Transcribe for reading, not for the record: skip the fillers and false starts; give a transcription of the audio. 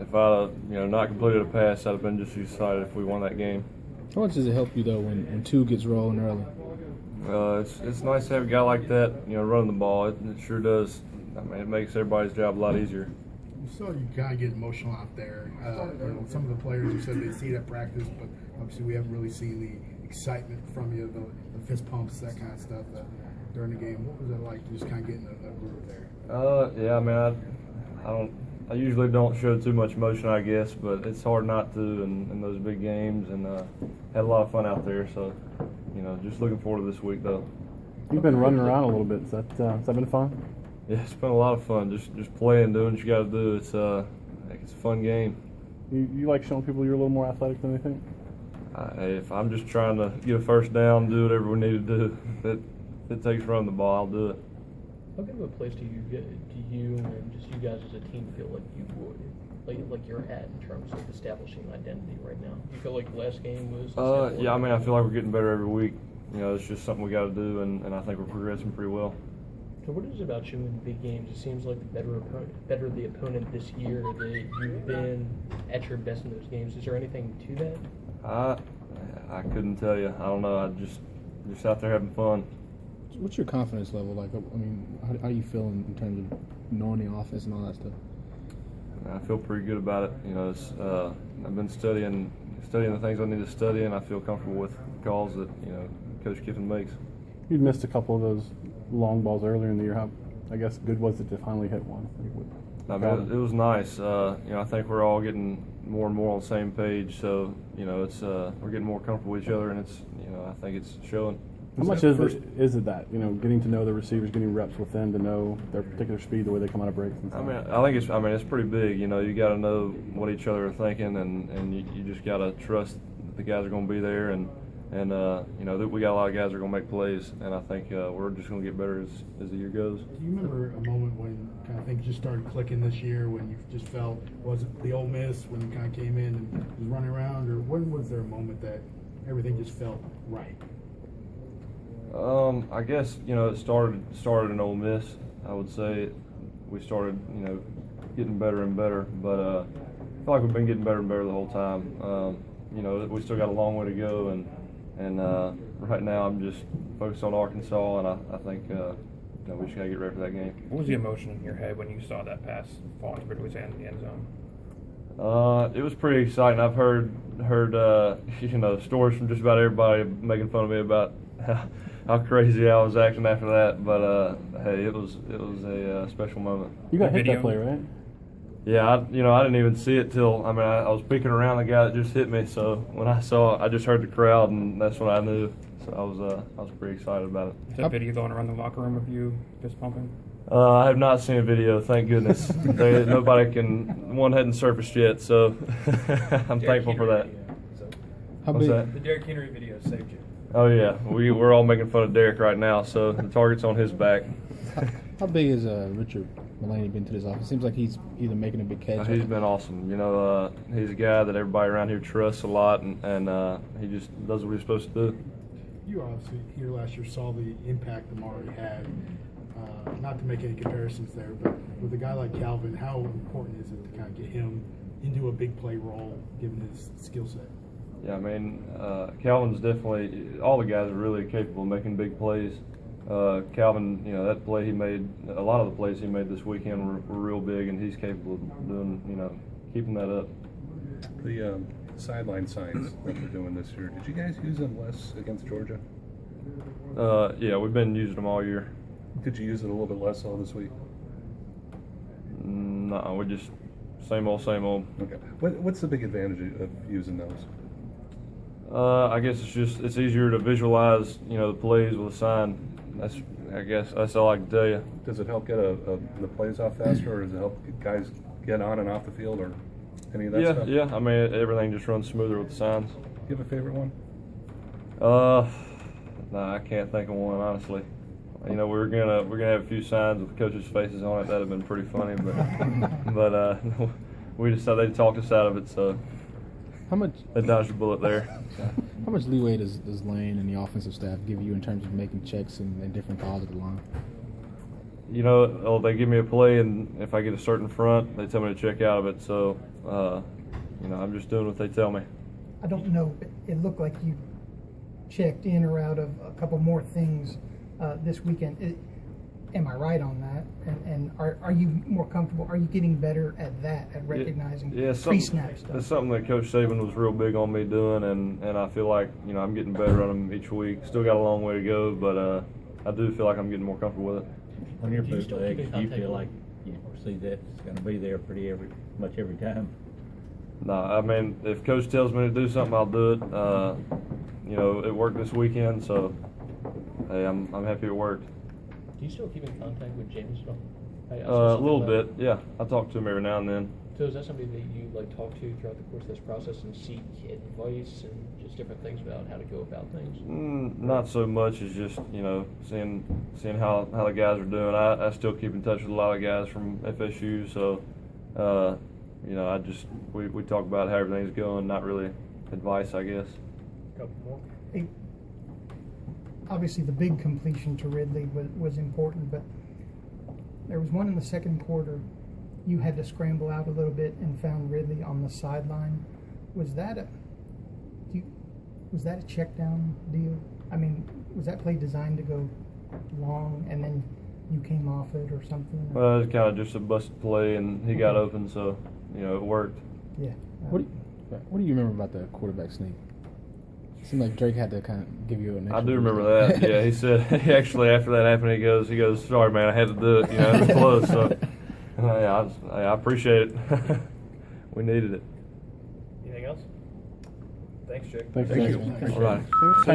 if I not completed a pass, I'd have been just as excited if we won that game. How much does it help you though when two gets rolling early? It's nice to have a guy like that, running the ball. It sure does. I mean, it makes everybody's job a lot easier. So you kind of get emotional out there. Some of the players have said they see it at practice, but obviously we haven't really seen the excitement from you, the fist pumps, that kind of stuff during the game. What was it like to just kind of get in a group there? Yeah, I mean, I usually don't show too much emotion, I guess, but it's hard not to in those big games, and had a lot of fun out there. So, just looking forward to this week, though. You've been running around a little bit. Has that been fun? Yeah, it's been a lot of fun. Just playing, doing what you got to do. It's a fun game. You like showing people you're a little more athletic than they think? If I'm just trying to get a first down, do whatever we need to do. If it takes running the ball, I'll do it. How big of a place do you and just you guys as a team feel like you would, like you're at in terms of establishing identity right now? Do you feel like the last game was? Yeah, I mean, I feel like we're getting better every week. It's just something we got to do, and I think we're progressing pretty well. So what is it about you in big games? It seems like the better the opponent this year that you've been at your best in those games. Is there anything to that? I couldn't tell you. I don't know. I just out there having fun. What's your confidence level like? I mean, how do you feel in terms of knowing the offense and all that stuff? I feel pretty good about it. I've been studying the things I need to study, and I feel comfortable with the calls that Coach Kiffin makes. You'd missed a couple of those long balls earlier in the year. How, I guess, good was it to finally hit one? I mean, it was nice. I think we're all getting more and more on the same page. So it's we're getting more comfortable with each other, and it's I think it's showing. How much is it that getting to know the receivers, getting reps with them to know their particular speed, the way they come out of breaks? And stuff? I think it's pretty big. You got to know what each other are thinking, and you just got to trust that the guys are going to be there, and that we got a lot of guys that are going to make plays, and I think we're just going to get better as the year goes. Do you remember a moment when kind of things just started clicking this year, when you just felt, was it the Ole Miss when you kind of came in and was running around, or when was there a moment that everything just felt right? I guess it started in Ole Miss. I would say we started getting better and better, but I feel like we've been getting better and better the whole time. We still got a long way to go, and right now I'm just focused on Arkansas, and I think we just got to get ready for that game. What was the emotion in your head when you saw that pass fall into Ridley's hand in the end zone? It was pretty exciting. I've heard stories from just about everybody making fun of me about how crazy I was acting after that, but hey, it was a special moment. You got hit that play, right? Yeah, I didn't even see it till I was peeking around the guy that just hit me. So when I saw it, I just heard the crowd, and that's when I knew. So I was pretty excited about it. Is that video going around the locker room of you fist pumping? I have not seen a video, thank goodness. One hadn't surfaced yet, so I'm thankful for that. What's that? The Derrick Henry video saved you. Oh yeah, we're all making fun of Derrick right now, so the target's on his back. How big has Richard Mullaney been to this office? Seems like he's either making a big catch. He's been awesome. He's a guy that everybody around here trusts a lot, and he just does what he's supposed to do. You obviously here last year saw the impact Amari had. Not to make any comparisons there, but with a guy like Calvin, how important is it to kind of get him into a big play role, given his skill set? Yeah, Calvin's definitely, all the guys are really capable of making big plays. Calvin, that play he made, a lot of the plays he made this weekend were real big, and he's capable of doing, keeping that up. The sideline signs that they're doing this year, did you guys use them less against Georgia? Yeah, we've been using them all year. Did you use it a little bit less all this week? No, we just same old, same old. Okay. What's the big advantage of using those? I guess it's easier to visualize, the plays with a sign. That's all I can tell you. Does it help get the plays off faster, or does it help guys get on and off the field, or any of that stuff? Yeah. Everything just runs smoother with the signs. Do you have a favorite one? No, I can't think of one, honestly. We're gonna have a few signs with coaches' faces on it. That'd have been pretty funny, but we decided they talked us out of it, so they dodged a bullet there. How much leeway does Lane and the offensive staff give you in terms of making checks and different calls at the line? you know, they give me a play, and if I get a certain front, they tell me to check out of it. So, you know, I'm just doing what they tell me. I don't know, but it looked like you checked in or out of a couple more things this weekend. Am I right on that? And are you more comfortable? Are you getting better at that, at recognizing pre-snap stuff? It's something that Coach Saban was real big on me doing, and I feel like, you know, I'm getting better at them each week. Still got a long way to go, but I do feel like I'm getting more comfortable with it. On your Do you still keep in bootlegs, do you contact feel with like you see that's going to be there pretty much every time? No, I mean, if Coach tells me to do something, I'll do it. You know, it worked this weekend, so hey, I'm happy it worked. Do you still keep in contact with James at all? I saw A something little about- bit, yeah. I talk to him every now and then. So is that somebody that you like talk to throughout the course of this process and seek advice and just different things about how to go about things? Not so much as just, you know, seeing how the guys are doing. I still keep in touch with a lot of guys from FSU, so you know, we talk about how everything's going, not really advice, I guess. Couple more. Hey, obviously, the big completion to Ridley was important, but there was one in the second quarter. You had to scramble out a little bit and found Ridley on the sideline. Was that a check down deal? I mean, was that play designed to go long and then you came off it or something? Well, it was kind of just a busted play, and he got open, so, you know, it worked. Yeah. What do you remember about the quarterback sneak? It seemed like Drake had to kind of give you an extra I do remember that. Yeah, he said he actually after that happened, he goes, sorry man, I had to do it. You know, it was close. So yeah, I appreciate it. We needed it. Anything else? Thanks, Jake. Thanks, Thank guys. you. All right.